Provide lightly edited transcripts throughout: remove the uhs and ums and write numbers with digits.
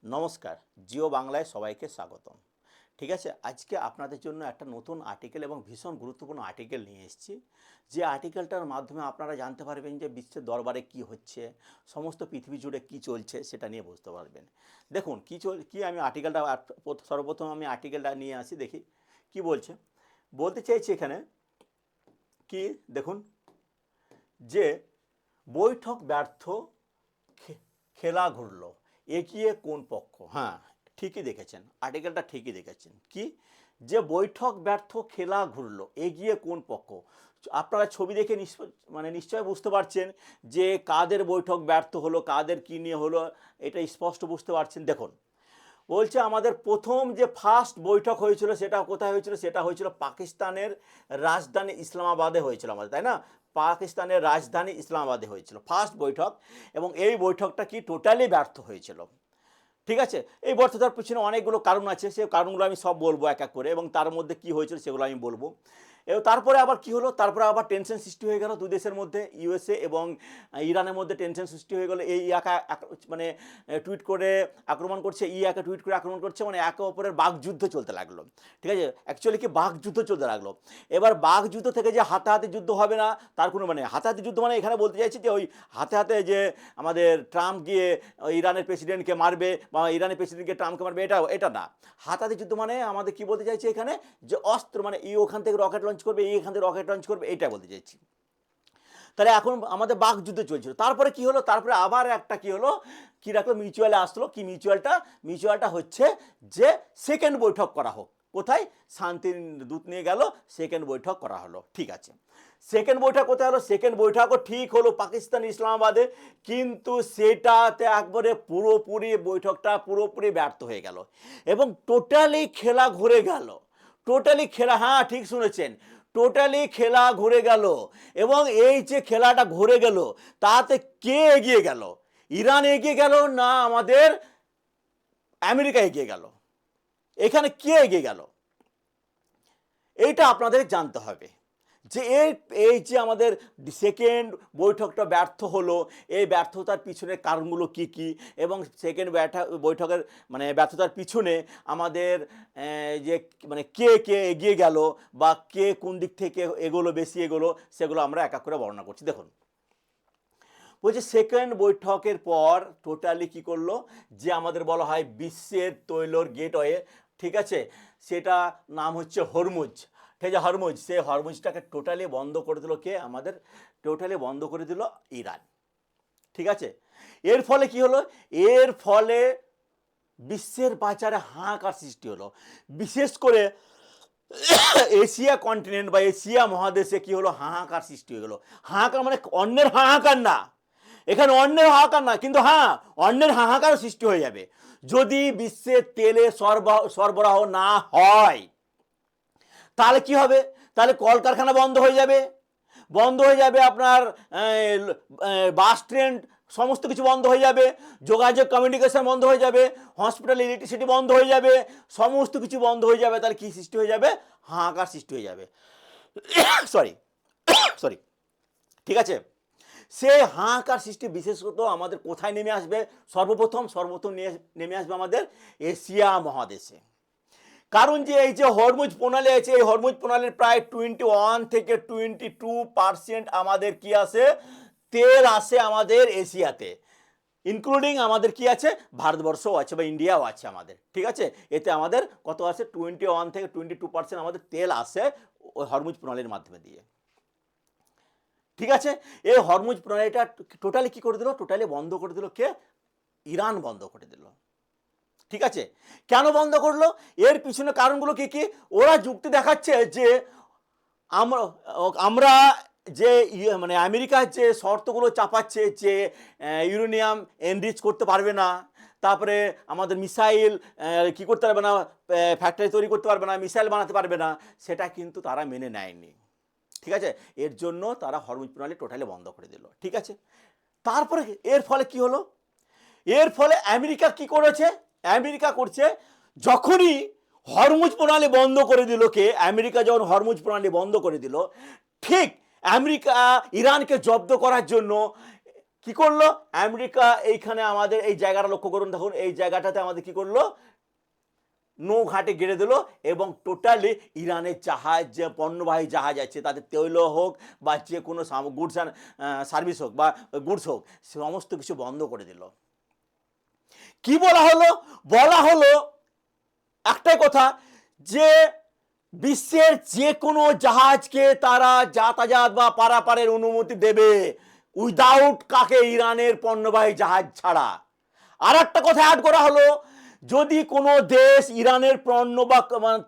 নমস্কার, জিও বাংলায় সবাইকে স্বাগতম। ঠিক আছে, আজকে আপনাদের জন্য একটা নতুন আর্টিকেল এবং ভীষণ গুরুত্বপূর্ণ আর্টিকেল নিয়ে এসেছি। যে আর্টিকেলটার মাধ্যমে আপনারা জানতে পারবেন যে বিশ্বের দরবারে কি হচ্ছে, সমস্ত পৃথিবী জুড়ে কি চলছে সেটা নিয়ে বুঝতে পারবেন। দেখুন কি আমি আর্টিকেলটা সর্বপ্রথম আমি আর্টিকেলটা নিয়ে আসি, দেখি কি বলছে। বলতে চাইছি এখানে কি, দেখুন যে বৈঠক ব্যর্থ, খেলা ঘুরল, এগিয়ে কোন পক্ষ? হ্যাঁ, ঠিকই দেখেছেন, আর্টিকেলটা ঠিকই দেখেছেন। কি, যে বৈঠক ব্যর্থ, খেলা ঘুরলো, এগিয়ে কোন পক্ষ? আপনারা ছবি দেখে নিশ্চয় বুঝতে পারছেন যে কাদের বৈঠক ব্যর্থ হলো, কাদের কী নিয়ে হলো, এটা স্পষ্ট বুঝতে পারছেন। দেখুন, বলছে আমাদের প্রথম যে ফার্স্ট বৈঠক হয়েছিল সেটা কোথায় হয়েছিল? সেটা হয়েছিল পাকিস্তানের রাজধানী ইসলামাবাদে হয়েছিল আমাদের, তাই না? পাকিস্তানের রাজধানী ইসলামাবাদে হয়েছিল ফার্স্ট বৈঠক, এবং এই বৈঠকটা কি টোটালি ব্যর্থ হয়েছিল। ঠিক আছে, এই ব্যর্থতার পিছনে অনেকগুলো কারণ আছে, সেই কারণগুলো আমি সব বলবো এক এক করে, এবং তার মধ্যে কি হয়েছিল সেগুলো আমি বলবো। এবং তারপরে আবার কি হলো, তারপরে আবার টেনশন সৃষ্টি হয়ে গেল দুই দেশের মধ্যে, ইউএসএ এবং ইরানের মধ্যে টেনশন সৃষ্টি হয়ে গেল। এই একা মানে টুইট করে আক্রমণ করছে, একা টুইট করে আক্রমণ করছে, মানে একে অপরের বাকযুদ্ধ চলতে লাগলো। ঠিক আছে, অ্যাকচুয়ালি কি বাকযুদ্ধ চলতে লাগলো। এবার বাকযুদ্ধ থেকে যে হাতাহাতি যুদ্ধ হবে না তার কোনো মানে, হাতাহাতি যুদ্ধ মানে এখানে বলতে চাইছি যে ওই হাতে হাতে যে আমাদের ট্রাম্প গিয়ে ইরানের প্রেসিডেন্টকে মারবে বা ইরানের প্রেসিডেন্টকে ট্রাম্পকে মারবে, এটা না। হাতাহাতি যুদ্ধ মানে আমাদের কি বলতে চাইছি এখানে, যে অস্ত্র, মানে ওখান থেকে রকেট লঞ্চ করবে, এখান থেকে রকেট লঞ্চ করবে, এইটা বলতে চাইছি। তাহলে এখন আমাদের বাকযুদ্ধ চলছিল। তারপরে কি হলো, তারপরে আবার একটা কি হলো, কি রাখলো, মিউচুয়ালে আসলো। কি মিউচুয়ালটা হচ্ছে যে সেকেন্ড বৈঠক করা হোক। কোথায়? শান্তির দূত নিয়ে গেল, সেকেন্ড বৈঠক করা হলো। ঠিক আছে, সেকেন্ড বৈঠক কোথায় হলো? সেকেন্ড বৈঠকও ঠিক হলো পাকিস্তান ইসলামাবাদে, কিন্তু সেটাতে একবারে বৈঠকটা পুরোপুরি ব্যর্থ হয়ে গেল এবং টোটালি খেলা ঘুরে গেল। টোটালি খেলা, হ্যাঁ ঠিক শুনেছেন, টোটালি খেলা ঘুরে গেল। এবং এই যে খেলাটা ঘুরে গেল, তাতে কে এগিয়ে গেল? ইরান এগিয়ে গেল না আমাদের আমেরিকা এগিয়ে গেল? এখানে কে এগিয়ে গেল এইটা আপনাদের জানতে হবে। যে এই যে আমাদের সেকেন্ড বৈঠকটা ব্যর্থ হলো, এই ব্যর্থতার পিছনে কারণগুলো কি কি, এবং সেকেন্ড বৈঠকের মানে ব্যর্থতার পিছনে আমাদের যে মানে কে কে এগিয়ে গেল বা কে কোন দিক থেকে এগোলো, বেশি এগোলো, সেগুলো আমরা এক এক করে বর্ণনা করছি। দেখুন, বলছে সেকেন্ড বৈঠকের পর টোটালি কি করলো, যে আমাদের বলা হয় বিশ্বের তৈলর গেটওয়ে, ঠিক আছে, সেটা নাম হচ্ছে হরমুজ। ঠিক আছে, হরমুজ, সে হরমুজটাকে টোটালি বন্ধ করে দিল কে? আমাদের টোটালি বন্ধ করে দিল ইরান। ঠিক আছে, এর ফলে কি হলো? এর ফলে বিশ্বের বাজারে হাহাকার সৃষ্টি হলো। বিশেষ করে এশিয়া কন্টিনেন্ট বা এশিয়া মহাদেশে কি হলো, হাহাকার সৃষ্টি হয়ে গেলো। হাহাকার মানে অন্যের হাহাকার না, এখানে অন্যের হাহাকার না, কিন্তু হ্যাঁ অন্যের হাহাকার সৃষ্টি হয়ে যাবে যদি বিশ্বে তেলের সরবরাহ না হয়। তাহলে কি হবে? তাহলে কলকারখানা বন্ধ হয়ে যাবে, আপনার বাস ট্রেন সমস্ত কিছু বন্ধ হয়ে যাবে, যোগাযোগ কমিউনিকেশন বন্ধ হয়ে যাবে, হসপিটাল ইলেকট্রিসিটি বন্ধ হয়ে যাবে, সমস্ত কিছু বন্ধ হয়ে যাবে। তাহলে কি সৃষ্টি হয়ে যাবে? হাহাকার সৃষ্টি হয়ে যাবে। সরি সরি ঠিক আছে, সে হাহাকার সৃষ্টি বিশেষত আমাদের কোথায় নেমে আসবে? সর্বপ্রথম নেমে আসবে আমাদের এশিয়া মহাদেশে। কারণ যে এই যে হরমুজ প্রণালী আছে, এই হরমুজ প্রণালীর প্রায় 21 থেকে 22% আমাদের কি আসে, তেল আসে আমাদের এশিয়াতে, ইনক্লুডিং আমাদের কি আছে, ভারতবর্ষও আছে বা ইন্ডিয়াও আছে আমাদের। ঠিক আছে, এতে আমাদের কত আছে, 21 থেকে 22% আমাদের তেল আসে ওই হরমুজ প্রণালীর মাধ্যমে দিয়ে। ঠিক আছে, এই হরমুজ প্রণালীটা টোটালি কি করে দিল? টোটালি বন্ধ করে দিল কে? ইরান বন্ধ করে দিল। ঠিক আছে, কেন বন্ধ করলো? এর পিছনে কারণগুলো কি কি? ওরা যুক্তি দেখাচ্ছে যে আমরা যে মানে আমেরিকার যে শর্তগুলো চাপাচ্ছে, যে ইউরেনিয়াম এনরিচ করতে পারবে না, তারপরে আমাদের মিসাইল কি করতে পারবে না, ফ্যাক্টরি তৈরি করতে পারবে না, মিসাইল বানাতে পারবে না, সেটা কিন্তু তারা মেনে নেয়নি। ঠিক আছে, এর জন্য তারা হরমুজ প্রণালী টোটালি বন্ধ করে দিল। ঠিক আছে, তারপরে এর ফলে কি হলো? এর ফলে আমেরিকা কি করেছে? আমেরিকা করছে, যখনই হরমুজ প্রণালী বন্ধ করে দিল কে, আমেরিকা যখন হরমুজ প্রণালী বন্ধ করে দিল, ঠিক আমেরিকা ইরানকে জব্দ করার জন্য কি করলো আমেরিকা এইখানে আমাদের এই জায়গাটা লক্ষ্য করুন, দেখুন এই জায়গাটাতে আমাদের কি করলো নৌঘাটে গেড়ে দিল এবং টোটালি ইরানের জাহাজ যে পণ্যবাহী জাহাজ আছে তাদের তৈল হোক বা যে কোনো গুডস সার্ভিস হোক বা গুডস হোক সমস্ত কিছু বন্ধ করে দিল। কি বলা হলো? বলা হলো একটাই কথা যে বিশ্বের যে কোনো জাহাজকে তারা যাতায়াত বা পারাপারের অনুমতি দেবে উইদাউট কাকে ইরানের পণ্যবাহী জাহাজ ছাড়া। আর একটা কথা অ্যাড করা হলো যদি কোনো দেশ ইরানের পণ্য বা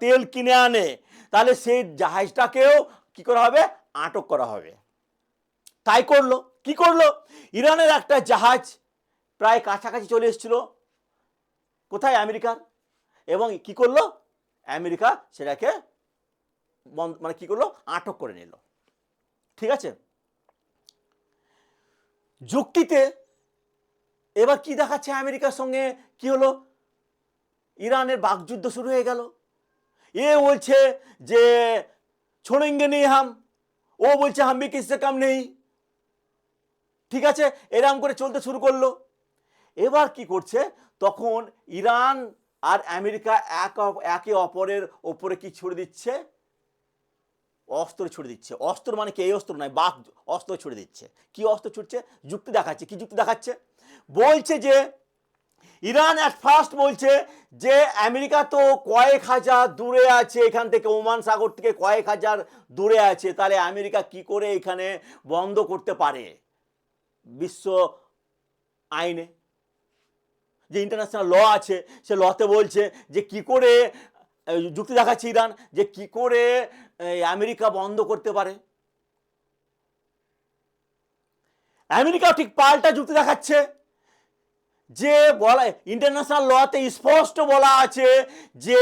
তেল কিনে আনে তাহলে সেই জাহাজটাকেও কি করা হবে আটক করা হবে। তাই করলো। কি করলো ইরানের একটা জাহাজ প্রায় কাছাকাছি চলে এসেছিল কোথায় আমেরিকার, এবং কি করলো আমেরিকা সেটাকে মানে কি করলো আটক করে নিল। ঠিক আছে, যুক্তিতে এবার কি দেখাচ্ছে আমেরিকার সঙ্গে কি হলো ইরানের বাকযুদ্ধ শুরু হয়ে গেল। এ বলছে যে ছোড়েঙ্গে নেই হাম, ও বলছে হাম ভি কিসসে কম নেই। ঠিক আছে, এরকম করে চলতে শুরু করলো। এবার কি করছে তখন ইরান আর আমেরিকা একে অপরের ওপরে কি ছুড়ে দিচ্ছে অস্ত্র ছুড়ে দিচ্ছে। অস্ত্র মানে কি এই অস্ত্র নয়, বাক অস্ত্র ছুড়ে দিচ্ছে। কি অস্ত্র ছুটছে যুক্তি দেখাচ্ছে। কি যুক্তি দেখাচ্ছে বলছে যে ইরান অ্যাট ফার্স্ট বলছে যে আমেরিকা তো কয়েক হাজার দূরে আছে এখান থেকে, ওমান সাগর থেকে কয়েক হাজার দূরে আছে, তাহলে আমেরিকা কি করে এখানে বন্ধ করতে পারে বিশ্ব আইনে যে ইন্টারন্যাশনাল ল আছে সে লতে বলছে যে কি করে যুক্তি দেখাচ্ছে ইরান যে কি করে আমেরিকা বন্ধ করতে পারে। আমেরিকাও ঠিক পাল্টা যুক্তি দেখাচ্ছে যে বলা ইন্টারন্যাশনাল লতে স্পষ্ট বলা আছে যে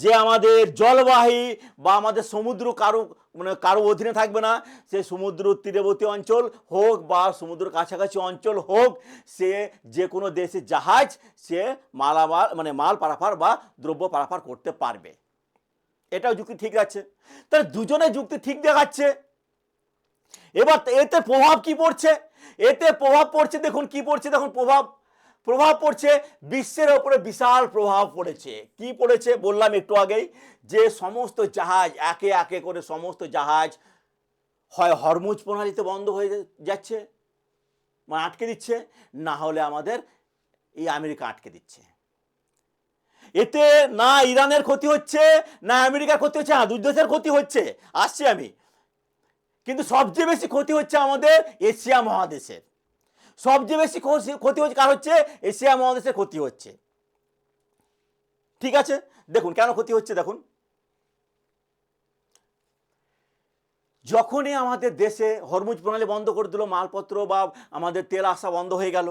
যে আমাদের জলবাহী বা আমাদের সমুদ্র কারো অধীনে থাকবে না, সে সমুদ্র তীরবর্তী অঞ্চল হোক বা সমুদ্র কাছাকাছি অঞ্চল হোক, সে যে কোনো দেশের জাহাজ সে মালামাল মানে মাল পারাপার বা দ্রব্য পারাপার করতে পারবে। এটাও যুক্তি ঠিক আছে। তাহলে দুজনে যুক্তি ঠিক দেখাচ্ছে। এবার এতে প্রভাব কি পড়ছে? এতে প্রভাব পড়ছে দেখুন কি পড়ছে, দেখুন প্রভাব পড়ছে বিশ্বের ওপরে বিশাল প্রভাব পড়েছে। কি পড়েছে বললাম একটু আগেই যে সমস্ত জাহাজ একে একে করে সমস্ত জাহাজ হয় হরমুজ প্রণালীতে বন্ধ হয়ে যাচ্ছে মানে আটকে দিচ্ছে, না হলে আমাদের এই আমেরিকা আটকে দিচ্ছে। এতে না ইরানের ক্ষতি হচ্ছে না আমেরিকার ক্ষতি হচ্ছে, হ্যাঁ দুই দেশের ক্ষতি হচ্ছে আসছি আমি, কিন্তু সবচেয়ে বেশি ক্ষতি হচ্ছে আমাদের এশিয়া মহাদেশের। সবচেয়ে বেশি ক্ষতি হচ্ছে কার হচ্ছে এশিয়া মহাদেশের ক্ষতি হচ্ছে। ঠিক আছে, দেখুন কেন ক্ষতি হচ্ছে। দেখুন যখনই আমাদের দেশে হরমুজ প্রণালী বন্ধ করে দিল, মালপত্র বা আমাদের তেল আসা বন্ধ হয়ে গেল,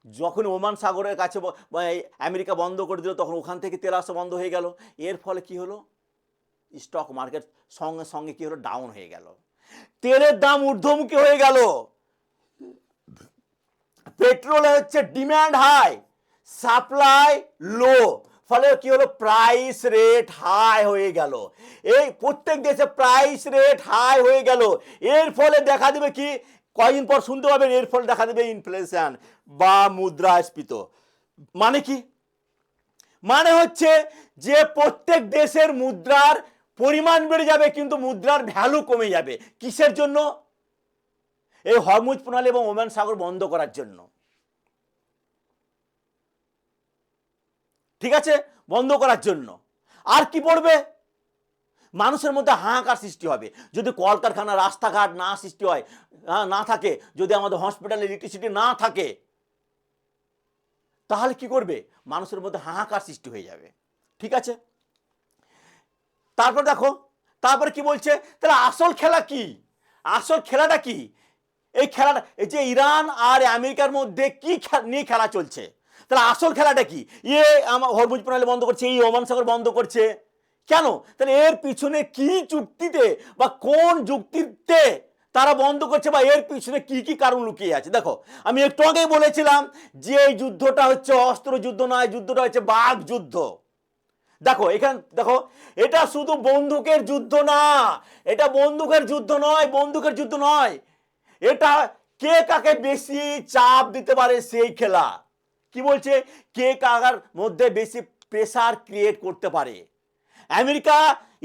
যখন ওমান সাগরের কাছে আমেরিকা বন্ধ করে দিল তখন ওখান থেকে তেল আসা বন্ধ হয়ে গেল। এর ফলে কি হলো স্টক মার্কেট সঙ্গে সঙ্গে কি হলো ডাউন হয়ে গেল, তেলের দাম ঊর্ধ্বমুখী হয়ে গেল, পেট্রোলে হচ্ছে ডিমান্ড হাই সাপ্লাই লো, ফলে কি হলো প্রাইস রেট হাই হয়ে গেল। এই প্রত্যেক দেশে প্রাইস রেট হাই হয়ে গেল। এর ফলে দেখা দেবে কি কয়েকদিন পর শুনতে পাবেন এর ফলে দেখা দেবে ইনফ্লেশন বা মুদ্রাস্ফীতি। মানে কি মানে হচ্ছে যে প্রত্যেক দেশের মুদ্রার পরিমাণ বেড়ে যাবে কিন্তু মুদ্রার ভ্যালু কমে যাবে। কিসের জন্য? এই হরমুজ প্রণালী এবং ওমান সাগর বন্ধ করার জন্য। ঠিক আছে, বন্ধ করার জন্য। আর কি পড়বে মানুষের মধ্যে হাহাকার সৃষ্টি হবে যদি কলকারখানা রাস্তাঘাট না সৃষ্টি হয় না থাকে, যদি আমাদের হসপিটালে ইলেকট্রিসিটি না থাকে তাহলে কি করবে মানুষের মধ্যে হাহাকার সৃষ্টি হয়ে যাবে। ঠিক আছে, তারপর দেখো তারপরে কি বলছে তাহলে আসল খেলা কি, আসল খেলাটা কি? এই খেলাটা এই যে ইরান আর আমেরিকার মধ্যে কি নিয়ে খেলা চলছে, তাহলে আসল খেলাটা কি? আমার হরমুজ প্রণালী বন্ধ করছে, এই ওমান সাগর বন্ধ করছে কেন? তাহলে এর পিছনে কি যুক্তিতে বা কোন যুক্তিতে তারা বন্ধ করছে বা এর পিছনে কি কি কারণ লুকিয়ে আছে? দেখো আমি একটু আগেই বলেছিলাম যে এই যুদ্ধটা হচ্ছে অস্ত্র যুদ্ধ নয়, যুদ্ধটা হচ্ছে বাক যুদ্ধ। দেখো এখানে দেখো এটা শুধু বন্দুকের যুদ্ধ না, এটা বন্দুকের যুদ্ধ নয়, বন্দুকের যুদ্ধ নয়, এটা কে কাকে বেশি চাপ দিতে পারে সেই খেলা। কি বলছে, কে কার মধ্যে বেশি প্রেসার ক্রিয়েট করতে পারে। আমেরিকা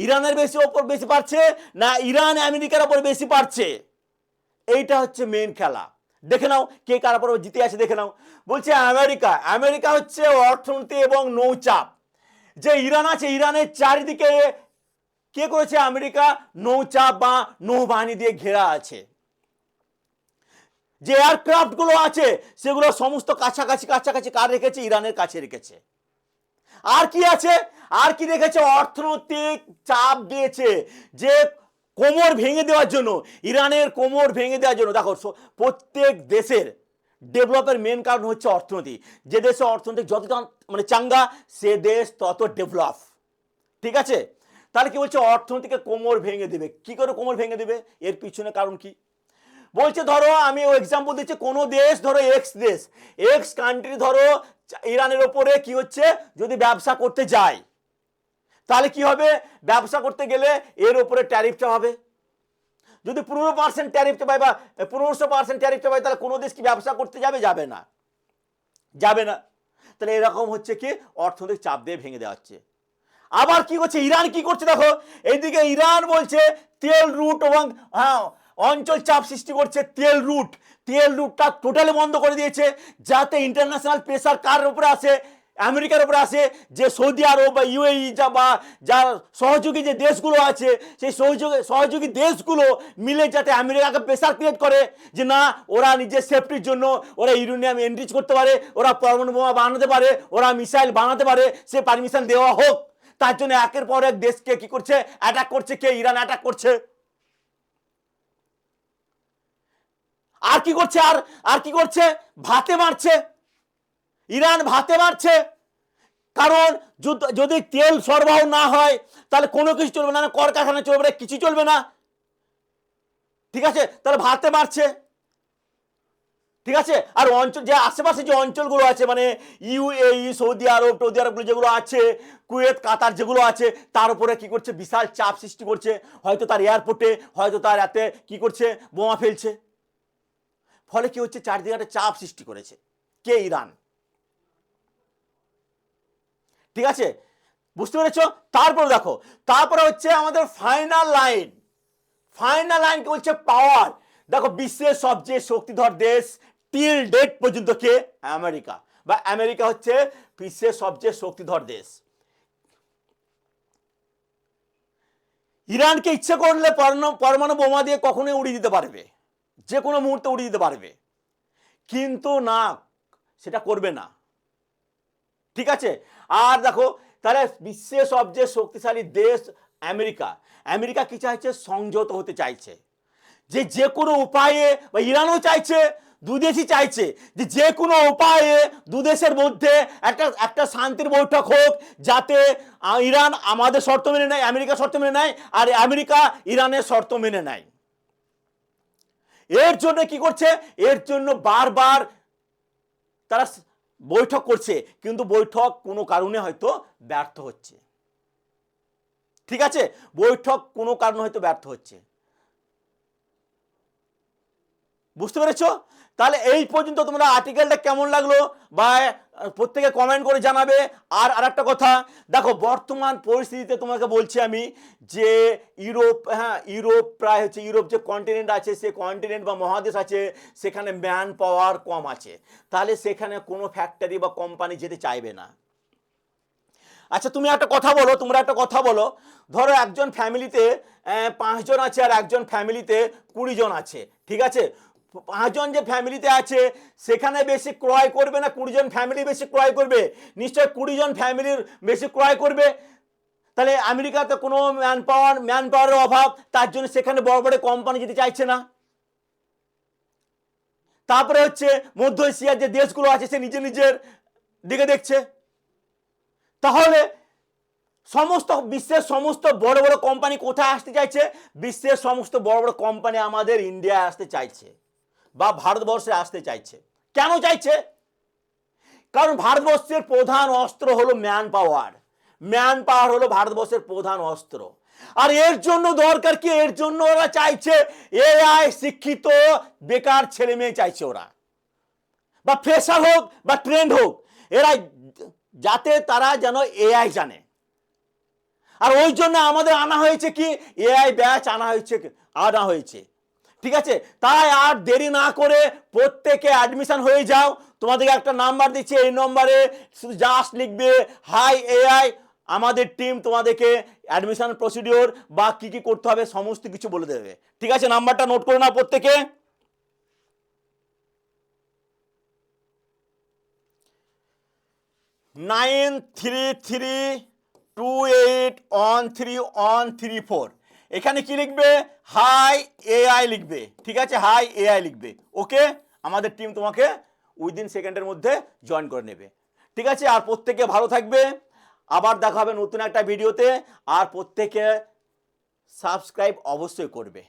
ইরানের ওপর বেশি পারছে না ইরান আমেরিকার ওপর বেশি পারছে, এইটা হচ্ছে মেন খেলা। দেখে নাও কে কার ওপর জিতে আছে, দেখে নাও। বলছে আমেরিকা হচ্ছে অর্থনীতি এবং নৌচাপ। যে ইরান আছে, ইরানের চারিদিকে কে করেছে, আমেরিকা নৌচাপ বা নৌবাহিনী দিয়ে ঘেরা আছে। যে এয়ারক্রাফট গুলো আছে সেগুলো সমস্ত কাছাকাছি কাছাকাছি কার রেখেছে, ইরানের কাছে রেখেছে। আর কি আছে, আর কি রেখেছে, অর্থনৈতিক চাপ দিয়েছে যে কোমর ভেঙে দেওয়ার জন্য, ইরানের কোমর ভেঙে দেওয়ার জন্য। দেখো প্রত্যেক দেশের ডেভেলপের মেন কারণ হচ্ছে অর্থনীতি। যে দেশে অর্থনীতি যত মানে চাঙ্গা সে দেশ তত ডেভেলপ। ঠিক আছে, তাহলে কি বলছে, অর্থনীতিকে কোমর ভেঙে দেবে। কি করে কোমর ভেঙে দেবে, এর পিছনে কারণ কি বলছে, ধরো আমি এক্সাম্পল দিচ্ছি, কোনো দেশ ধরো এক্স কান্ট্রি ধরো ইরানের ওপরে কি হচ্ছে, যদি ব্যবসা করতে যায় তাহলে কি হবে, ব্যবসা করতে গেলে এর উপরে ট্যারিফ চাপাবে। যদি 15% ট্যারিফ চাপায় বা 1500% ট্যারিফ চাপায়, তাহলে কোনো দেশ কি ব্যবসা করতে যাবে, যাবে না, যাবে না। তাহলে এরকম হচ্ছে কি অর্থনৈতিক চাপ দিয়ে ভেঙে দেওয়া হচ্ছে। আবার কি করছে ইরান, কি করছে দেখো, এইদিকে ইরান বলছে তেল রুট এবং অঞ্চল চাপ সৃষ্টি করছে। তেল রুটটা টোটালি বন্ধ করে দিয়েছে, যাতে ইন্টারন্যাশনাল প্রেসার কার উপরে আসে, আমেরিকার উপরে আসে। যে সৌদি আরব বা ইউএই বা যার সহযোগী যে দেশগুলো আছে, সেই সহযোগী দেশগুলো মিলে যাতে আমেরিকাকে প্রেসার ক্রিয়েট করে যে না, ওরা নিজের সেফটির জন্য ওরা ইউরেনিয়াম এনরিচ করতে পারে, ওরা পরমাণু বোমা বানাতে পারে, ওরা মিসাইল বানাতে পারে, সে পারমিশন দেওয়া হোক। তার জন্য একের পর এক দেশকে কি করছে, অ্যাটাক করছে। কে, ইরান অ্যাটাক করছে। আর কি করছে, আর কি করছে, ভাতে মারছে, ইরান ভাতে মারছে। কারণ যদি তেল সরবরাহ না হয় তাহলে কোনো কিছু চলবে না, কলকারখানা চলবে না, কিছু চলবে না। ঠিক আছে, তাহলে ভাতে মারছে। ঠিক আছে, আর অঞ্চল যে আশেপাশে যে অঞ্চলগুলো আছে, মানে ইউএই, সৌদি আরবগুলো যেগুলো আছে, কুয়েত, কাতার যেগুলো আছে, তার উপরে কি করছে, বিশাল চাপ সৃষ্টি করছে। হয়তো তার এয়ারপোর্টে, হয়তো তার এতে কি করছে, বোমা ফেলছে। ফলে কি হচ্ছে, চারদিকে একটা চাপ সৃষ্টি করেছে। কে, ইরান। ঠিক আছে, বুঝতে পেরেছ। তারপরে দেখো, তারপরে হচ্ছে আমাদের ফাইনাল লাইন কি বলছে, পাওয়ার। দেখো বিশ্বের সবচেয়ে শক্তিধর দেশ টিল ডেট পর্যন্ত কে, আমেরিকা। বা আমেরিকা হচ্ছে বিশ্বের সবচেয়ে শক্তিধর দেশ। ইরানকে ইচ্ছে করলে পরমাণু বোমা দিয়ে কখনোই উড়িয়ে দিতে পারবে, যে কোনো মুহূর্তে উড়িয়ে দিতে পারবে, কিন্তু না, সেটা করবে না। ঠিক আছে, আর দেখো তাহলে বিশ্বের সবচেয়ে শক্তিশালী দেশ আমেরিকা কি চাইছে, সংযত হতে চাইছে। যে কোনো উপায়ে, বা ইরানও চাইছে, দুদেশই চাইছে যে কোনো উপায়ে দুদেশের মধ্যে একটা শান্তির বৈঠক হোক, যাতে ইরান আমাদের শর্ত মেনে নেয়, আমেরিকা শর্ত মেনে নেয়, আর আমেরিকা ইরানের শর্ত মেনে নেয়। এর জন্য কি করছে, এর জন্য বারবার তারা বৈঠক করছে, কিন্তু বৈঠক কোনো কারণে হয়তো ব্যর্থ হচ্ছে। ঠিক আছে, বৈঠক কোনো কারণে হয়তো ব্যর্থ হচ্ছে। বুঝতে পেরেছো। তাহলে এই পর্যন্ত তোমরা আর্টিকেলটা কেমন লাগলো বা প্রত্যেকে কমেন্ট করে জানাবে। আর আরেকটা কথা, দেখো বর্তমান পরিস্থিতিতে তোমাকে বলছি আমি যে ইউরোপ প্রায় হচ্ছে, ইউরোপ যে কন্টিনেন্ট আছে, সে কন্টিনেন্ট বা মহাদেশ আছে, সেখানে ম্যান পাওয়ার কম আছে। তাহলে সেখানে কোনো ফ্যাক্টরি বা কোম্পানি যেতে চাইবে না। আচ্ছা তোমরা একটা কথা বলো, ধরো একজন ফ্যামিলিতে 5 জন আছে, আর একজন ফ্যামিলিতে 20 জন আছে। ঠিক আছে, 5 জন যে ফ্যামিলিতে আছে সেখানে বেশি ক্রয় করবে না 20 জন ফ্যামিলি বেশি ক্রয় করবে? নিশ্চয় 20 জন ফ্যামিলির বেশি ক্রয় করবে। তাহলে আমেরিকাতে কোনো ম্যান পাওয়ারের অভাব, তার জন্য সেখানে বড় বড় কোম্পানি যেতে চাইছে না। তারপরে হচ্ছে মধ্য এশিয়ার যে দেশগুলো আছে, সে নিজের দিকে দেখছে। তাহলে বিশ্বের সমস্ত বড় বড় কোম্পানি কোথায় আসতে চাইছে? বিশ্বের সমস্ত বড় বড় কোম্পানি আমাদের ইন্ডিয়ায় আসতে চাইছে বা ভারতবর্ষে আসতে চাইছে। কেন চাইছে? কারণ ভারতবর্ষের প্রধান অস্ত্র হলো ম্যান পাওয়ার হলো ভারতবর্ষের প্রধান অস্ত্র। আর এর জন্য দরকার কি, এর জন্য ওরা চাইছে এআই শিক্ষিত বেকার ছেলে মেয়ে চাইছে ওরা, বা ফ্রেশার হোক বা ট্রেন্ড হোক, এরা যাতে তারা যেন এআই জানে। আর ওই জন্য আমাদের আনা হয়েছে কি, এআই ব্যাচ আনা হয়েছে। ঠিক আছে, তাই আর দেরি না করে প্রত্যেকে অ্যাডমিশন হয়ে যাও। তোমাদেরকে একটা নাম্বার দিচ্ছি, এই নম্বরে শুধু জাস্ট লিখবে হাই এআই, আমাদের টিম তোমাদেরকে অ্যাডমিশন প্রসিডিওর বা কি কি করতে হবে সমস্ত কিছু বলে দেবে। ঠিক আছে, নাম্বারটা নোট করে নাও প্রত্যেকে। 9332813134। এখানে কি লিখবে, হাই এআই লিখবে। ঠিক আছে, হাই এআই লিখবে। ওকে, আমাদের টিম তোমাকে উইদিন সেকেন্ডের মধ্যে জয়েন করে নেবে। ঠিক আছে, আর প্রত্যেকে ভালো থাকবে, আবার দেখা হবে নতুন একটা ভিডিওতে। আর প্রত্যেকে সাবস্ক্রাইব অবশ্যই করবে।